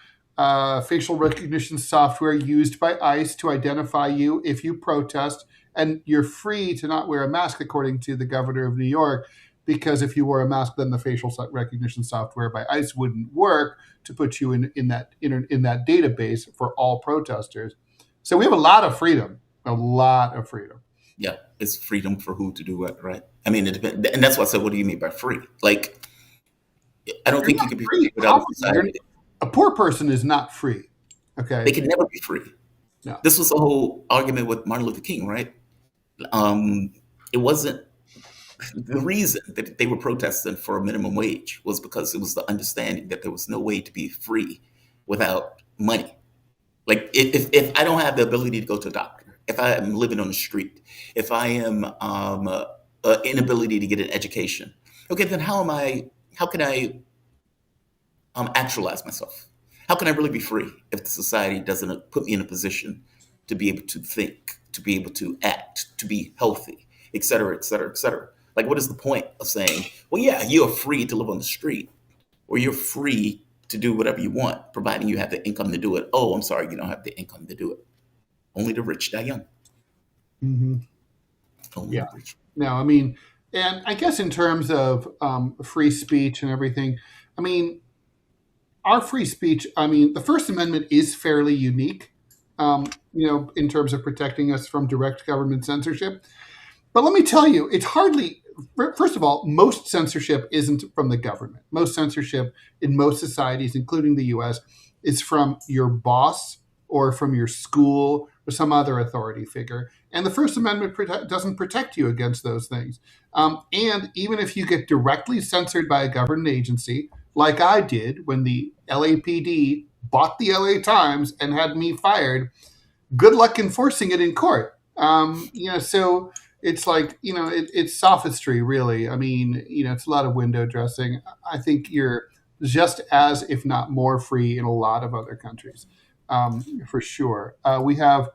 facial recognition software used by ICE to identify you if you protest. And you're free to not wear a mask, according to the governor of New York, because if you wore a mask, then the facial recognition software by ICE wouldn't work to put you in that database for all protesters. So we have a lot of freedom. A lot of freedom. Yeah, it's freedom for who to do what, right? I mean, it depends, and that's why I said, what do you mean by free? Like, I don't think you can be free without society. A poor person is not free. Okay, they can never be free. No. This was the whole argument with Martin Luther King, right? It wasn't the reason that they were protesting for a minimum wage was because it was the understanding that there was no way to be free without money. Like if I don't have the ability to go to a doctor, if I am living on the street, if I am inability to get an education, okay, then how can I actualize myself? How can I really be free if the society doesn't put me in a position to be able to think, to be able to act, to be healthy, et cetera, et cetera, et cetera? Like, what is the point of saying, well, yeah, you're free to live on the street, or you're free to do whatever you want, providing you have the income to do it? Oh, I'm sorry, you don't have the income to do it. Only the rich die young. Mm-hmm. Only the rich. No, I mean, and I guess in terms of free speech and everything, I mean, our free speech, I mean, the First Amendment is fairly unique, in terms of protecting us from direct government censorship. But let me tell you, it's hardly, first of all, most censorship isn't from the government. Most censorship in most societies, including the US, is from your boss or from your school or some other authority figure. And the First Amendment doesn't protect you against those things. And even if you get directly censored by a government agency, like I did when the LAPD bought the LA Times and had me fired, good luck enforcing it in court. So it's like, it's sophistry, really. I mean, it's a lot of window dressing. I think you're just as, if not more, free in a lot of other countries, for sure. We have,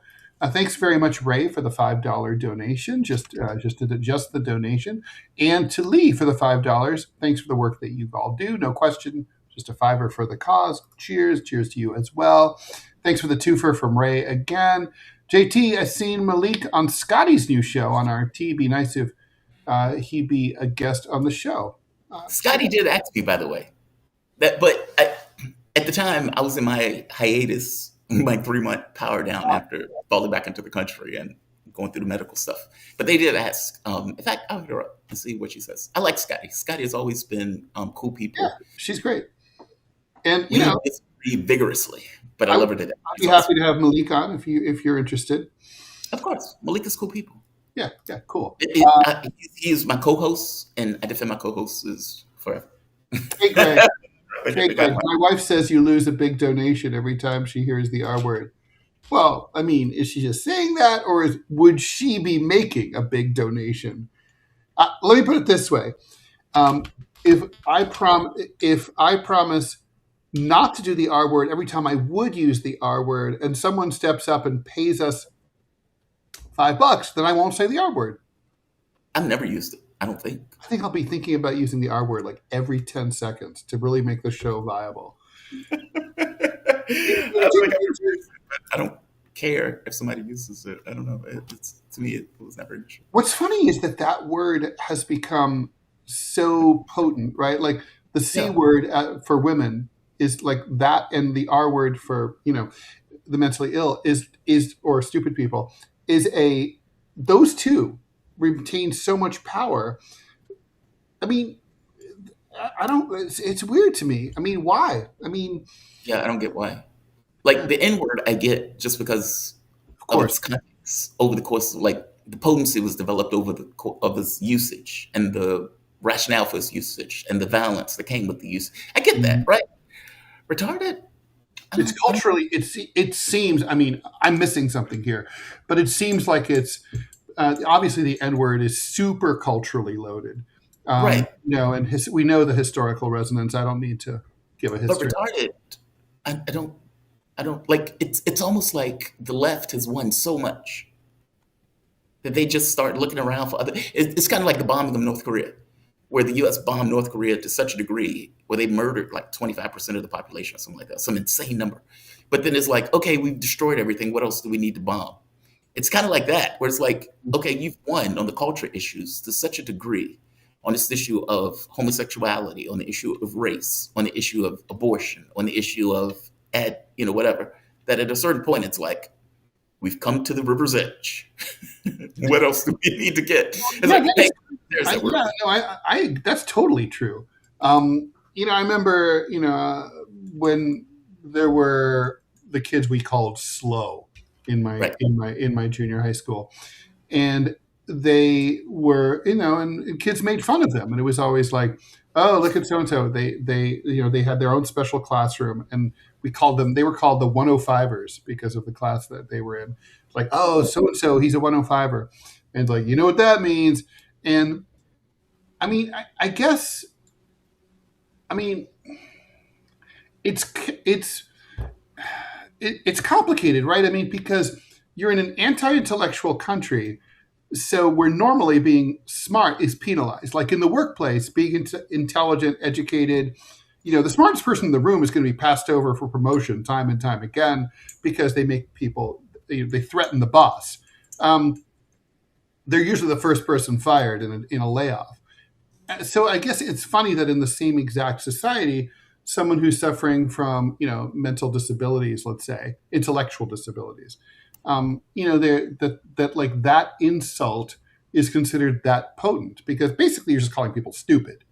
thanks very much, Ray, for the $5 donation, just the donation. And to Lee for the $5. Thanks for the work that you all do. No question, just a $5 for the cause. Cheers. Cheers to you as well. Thanks for the twofer from Ray again. JT, I've seen Malik on Scotty's new show on RT. Be nice if he be a guest on the show. Scotty did ask me, by the way. At the time, I was in my hiatus, my 3-month power down after falling back into the country and going through the medical stuff. But they did ask. In fact, I'll hear her and see what she says. I like Scotty. Scotty has always been cool people. Yeah, she's great. And we disagree vigorously, but I love her to death. I'd be happy to have Malik on if you're interested. Of course, Malik is cool people. Yeah, cool. He's my co-host, and I defend my co-hosts forever. Hey, Greg. My wife says you lose a big donation every time she hears the R word. Well, I mean, is she just saying that, or would she be making a big donation? Let me put it this way: if I promise not to do the R word every time I would use the R word, and someone steps up and pays us $5, then I won't say the R word. I've never used it. I don't think. I think I'll be thinking about using the R word like every 10 seconds to really make the show viable. I don't think I've ever used it, but I don't care if somebody uses it. I don't know. It's to me, it was never an issue. What's funny is that word has become so potent, right? Like the C word for women is like that, and the R word for the mentally ill is or stupid people is those two retain so much power. I mean, I don't. It's weird to me. I mean, why? I mean, Yeah, I don't get why. Like the N word, I get just because of of course, its context over the course of like the potency was developed over of its usage and the rationale for its usage and the violence that came with the use. I get that, right? Retarded. it's culturally. It seems. I mean, I'm missing something here, but it seems like it's obviously the N word is super culturally loaded. Right. And we know the historical resonance. I don't need to give a But history. retarded, I don't like. It's almost like the left has won so much that they just start looking around for other. It's kind of like the bombing of North Korea, where the U.S. bombed North Korea to such a degree where they murdered like 25% of the population or something like that, some insane number. But then it's like, okay, we've destroyed everything. What else do we need to bomb? It's kind of like that, where it's like, okay, you've won on the culture issues to such a degree on this issue of homosexuality, on the issue of race, on the issue of abortion, on the issue of whatever, that at a certain point it's like, we've come to the river's edge. What else do we need to get? It's like, hey, there's that word. I that's totally true. I remember, when there were the kids we called slow in my Right. in my junior high school, and they were, and kids made fun of them, and it was always like, oh, look at so and so. They had their own special classroom, and they were called the 105ers because of the class that they were in. Like, oh, so and so, he's a 105er, and like, you know what that means? And I mean, I guess, I mean, it's complicated, right? I mean, because you're in an anti-intellectual country, so where normally being smart is penalized. Like in the workplace, being intelligent, educated, the smartest person in the room is going to be passed over for promotion time and time again because they make people, they threaten the boss. They're usually the first person fired in a layoff. So I guess it's funny that in the same exact society, someone who's suffering from, mental disabilities, let's say, intellectual disabilities, that insult is considered that potent because basically you're just calling people stupid.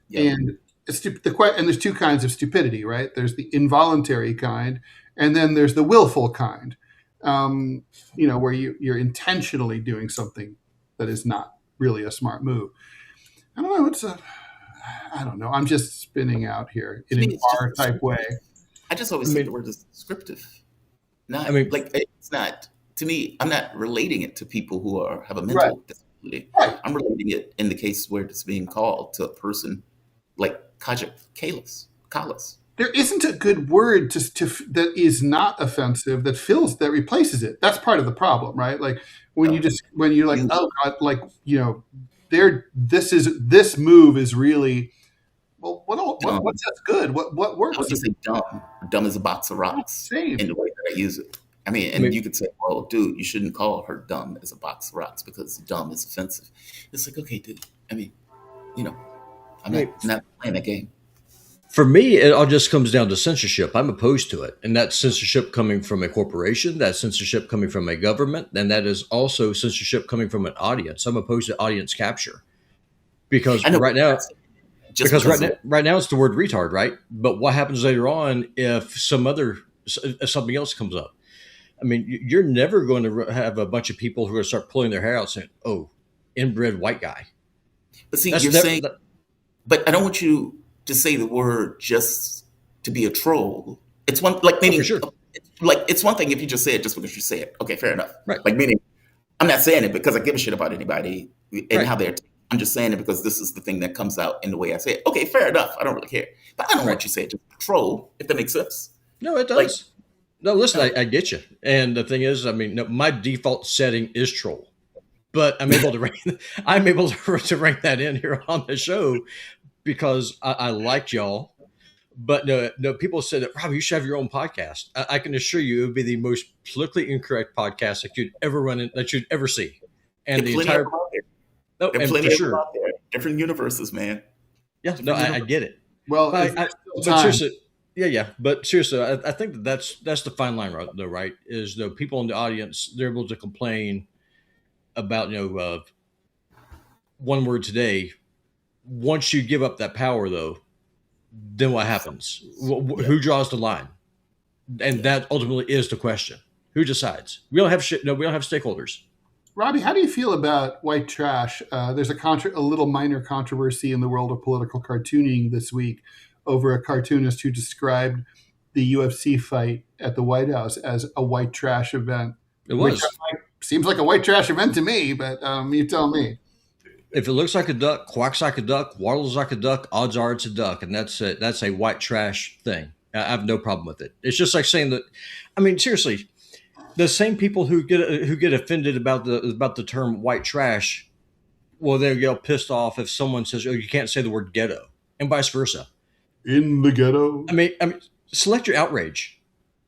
Yeah. And and there's two kinds of stupidity, right? There's the involuntary kind, and then there's the willful kind, where you're intentionally doing something that is not really a smart move. I don't know. I don't know. I'm just spinning out here in an R type way. I just always think the word is descriptive. It's not, to me, I'm not relating it to people who have a mental disability. Right. I'm relating it in the case where it's being called to a person like Kaja Kallas. There isn't a good word that is not offensive that replaces it. That's part of the problem, right? Like when you're like, oh God, like, this move is really, well, what's that's good? What works? I was just say dumb. Dumb as a box of rocks Same. in the way that I use it. I mean, you could say, well, dude, you shouldn't call her dumb as a box of rocks because dumb is offensive. It's like, okay, dude, I mean, I'm not playing that game. For me, it all just comes down to censorship. I'm opposed to it. And that's censorship coming from a corporation, that's censorship coming from a government, and that is also censorship coming from an audience. I'm opposed to audience capture. Because right now it's the word retard, right? But what happens later on if something else comes up? I mean, you're never going to have a bunch of people who are going to start pulling their hair out saying, oh, inbred white guy. But see, but I don't want you to say the word just to be a troll. It's one, like, meaning, it's one thing if you just say it just because you say it. Okay, fair enough. Right. Like, meaning, I'm not saying it because I give a shit about anybody and how they're. I'm just saying it because this is the thing that comes out in the way I say it. Okay, fair enough. I don't really care. But I don't want you to say it just troll, if that makes sense. No, it does. No, listen, I get you. And the thing is, I mean, my default setting is troll. but I'm able to to bring that in here on the show because I liked y'all. But no, people said that, Rob, you should have your own podcast. I can assure you, it would be the most politically incorrect podcast that you'd ever see. And the entire, there are plenty of them out there. Different universes, man. Yeah, no, I get it. Well, but seriously, yeah. But seriously, I think that's the fine line, though, right? Is the people in the audience, they're able to complain about one word today. Once you give up that power, though, then what happens? Who draws the line? And that ultimately is the question. Who decides? We don't have we don't have stakeholders. Robbie, how do you feel about white trash? There's a little minor controversy in the world of political cartooning this week over a cartoonist who described the UFC fight at the White House as a white trash event. It was. Which seems like a white trash event to me, but you tell me. If it looks like a duck, quacks like a duck, waddles like a duck, odds are it's a duck, and that's a white trash thing. I have no problem with it. It's just like saying that. I mean, seriously, the same people who get offended about the term white trash, well, they get pissed off if someone says, "Oh, you can't say the word ghetto," and vice versa. In the ghetto. I mean, select your outrage.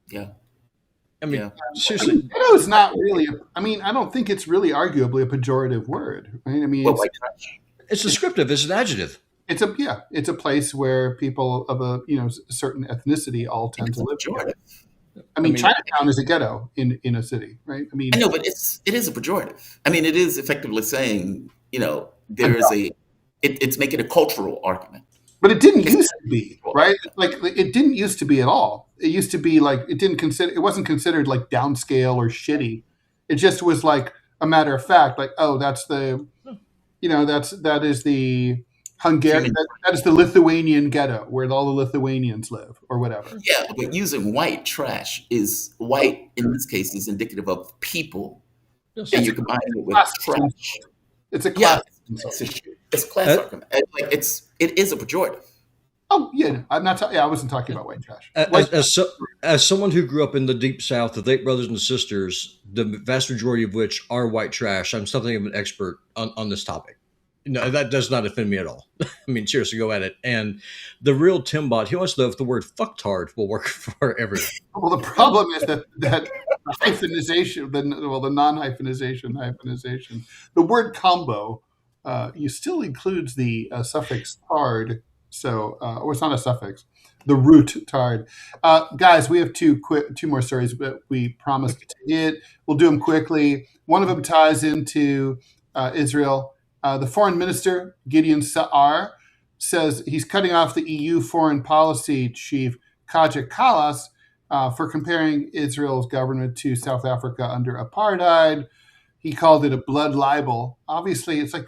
Yeah. I mean, seriously, ghetto is not really. I don't think it's really arguably a pejorative word. Right? I mean, it's descriptive. It's an adjective. It's a place where people of a certain ethnicity all tend to live. I mean, Chinatown is a ghetto in a city, right? I know, but it is a pejorative. I mean, it is effectively saying there is it's making a cultural argument. But it didn't used to be, right? Like it didn't used to be at all. It used to be like it wasn't considered like downscale or shitty. It just was like a matter of fact, like, oh, that's that is the Hungarian, that is the Lithuanian ghetto where all the Lithuanians live or whatever. Yeah, but using white trash is white in this case is indicative of people, and you're combining it with trash. It's a class. It's a class argument. It is a pejorative. Oh yeah, I'm not. I wasn't talking about white trash. As someone who grew up in the deep South with 8 brothers and sisters, the vast majority of which are white trash, I'm something of an expert on this topic. No, that does not offend me at all. I mean, seriously, go at it. And the real Timbot, he wants to know if the word fucktard will work for everyone. Well, the problem is that hyphenization, the non-hyphenization, the word combo, still includes the suffix tard. So, or it's not a suffix, the root tard. Guys, we have two more stories, but we promised to hit. We'll do them quickly. One of them ties into Israel. The Foreign Minister Gideon Sa'ar says he's cutting off the EU foreign policy chief Kaja Kallas for comparing Israel's government to South Africa under apartheid. He called it a blood libel. Obviously, it's like,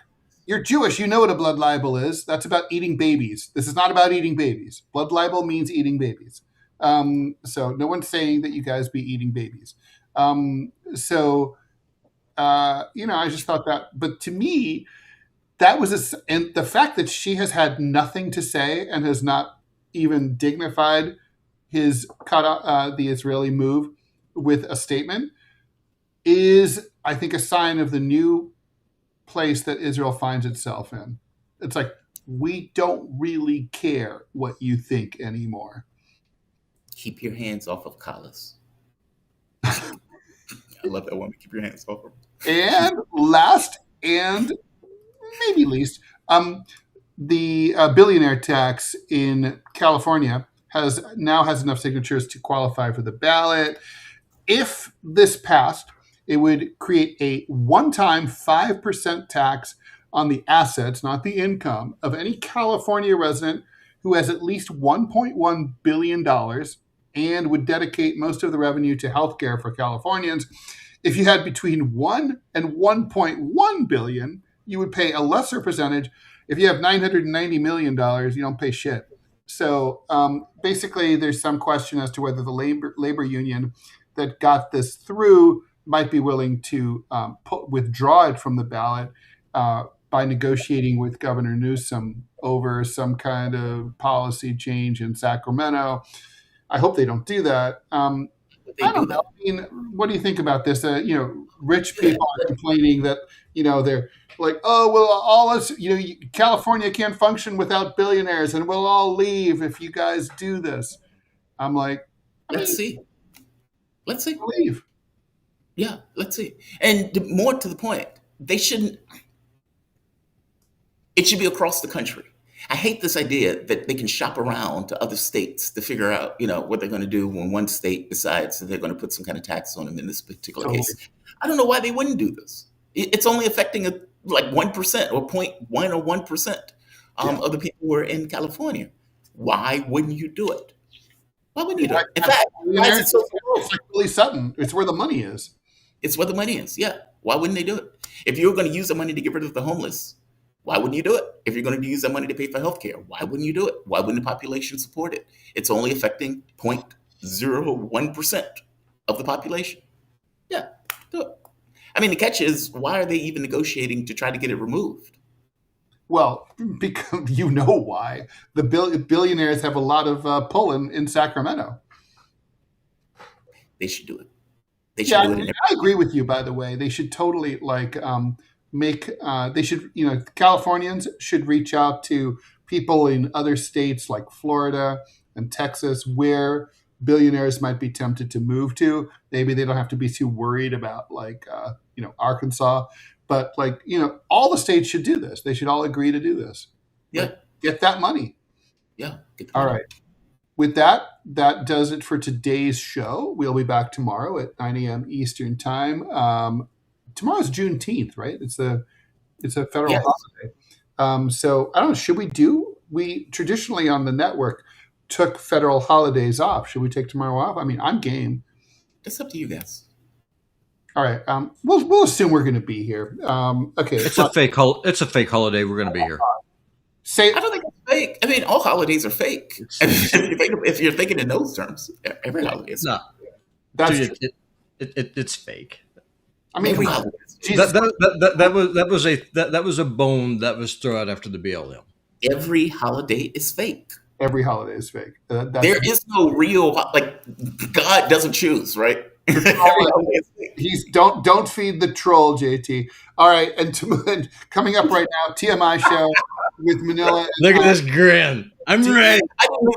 you're Jewish, you know what a blood libel is. That's about eating babies. This is not about eating babies. Blood libel means eating babies. So no one's saying that you guys be eating babies. I just thought that. But to me, that was and the fact that she has had nothing to say and has not even dignified the Israeli move with a statement is, I think, a sign of the new place that Israel finds itself in. It's like, we don't really care what you think anymore. Keep your hands off of Kallas. I love that one. Keep your hands off of her. And last and maybe least, the billionaire tax in California has enough signatures to qualify for the ballot. If this passed, it would create a one-time 5% tax on the assets, not the income, of any California resident who has at least $1.1 billion and would dedicate most of the revenue to healthcare for Californians. If you had between 1 and 1.1 billion, you would pay a lesser percentage. If you have $990 million, you don't pay shit. So basically, there's some question as to whether the labor union that got this through might be willing to withdraw it from the ballot by negotiating with Governor Newsom over some kind of policy change in Sacramento. I hope they don't do that. But they I do don't know. that. I mean, what do you think about this? Rich people are complaining that they're like, oh well, all us, California can't function without billionaires, and we'll all leave if you guys do this. I'm like, Let's see. Let's see. leave. Yeah, let's see. And more to the point, they shouldn't. It should be across the country. I hate this idea that they can shop around to other states to figure out, what they're going to do when one state decides that they're going to put some kind of tax on them in this particular Totally. case. I don't know why they wouldn't do this. It's only affecting like 1% or 0.1 or 1% of the people who are in California. Why wouldn't you do it? Why wouldn't you do it? In fact, why is it so It's like Billy Sutton. It's where the money is. It's where the money is. Yeah. Why wouldn't they do it? If you're going to use the money to get rid of the homeless, why wouldn't you do it? If you're going to use that money to pay for healthcare, why wouldn't you do it? Why wouldn't the population support it? It's only affecting 0.01% of the population. Yeah, do it. I mean, the catch is, why are they even negotiating to try to get it removed? Well, because you know why. The billionaires have a lot of pull in Sacramento. They should do it. They should do it. I agree with you, by the way. They should totally Californians should reach out to people in other states like Florida and Texas where billionaires might be tempted to move to. Maybe they don't have to be too worried about Arkansas, but all the states should do this. They should all agree to do this. Yeah. Get that money. Yeah. All right. With that does it for today's show. We'll be back tomorrow at 9 a.m. Eastern time. Tomorrow's Juneteenth, right? It's a federal holiday. So I don't know, we traditionally on the network took federal holidays off. Should we take tomorrow off? I mean, I'm game. It's up to you guys. All right. We'll assume we're going to be here. Okay. It's a fake holiday. We're going to be here. I don't think it's fake. I mean, all holidays are fake. If you're thinking in those terms, every holiday is no. That's Dude, it's fake. I mean, every holiday. That was a bone that was thrown out after the BLM. Every holiday is fake. Every holiday is fake. There is no real, God doesn't choose, right? He's don't feed the troll, JT. All right, and coming up right now, TMI show with Manila. Look at this grin. I'm ready.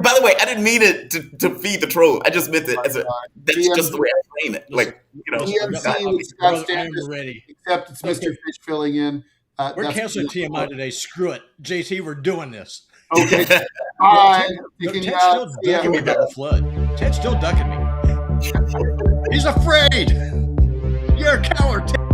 By the way, I didn't mean it to feed the troll. I just meant it as that's just the way I frame it. TMC with Scott I'm Standish, ready. except it's Mr. Fish filling in. We're canceling TMI today. Screw it. JT, we're doing this. Okay. Bye. Ted's still ducking me about the flood. Ted's still ducking me. He's afraid. You're a coward, Ted.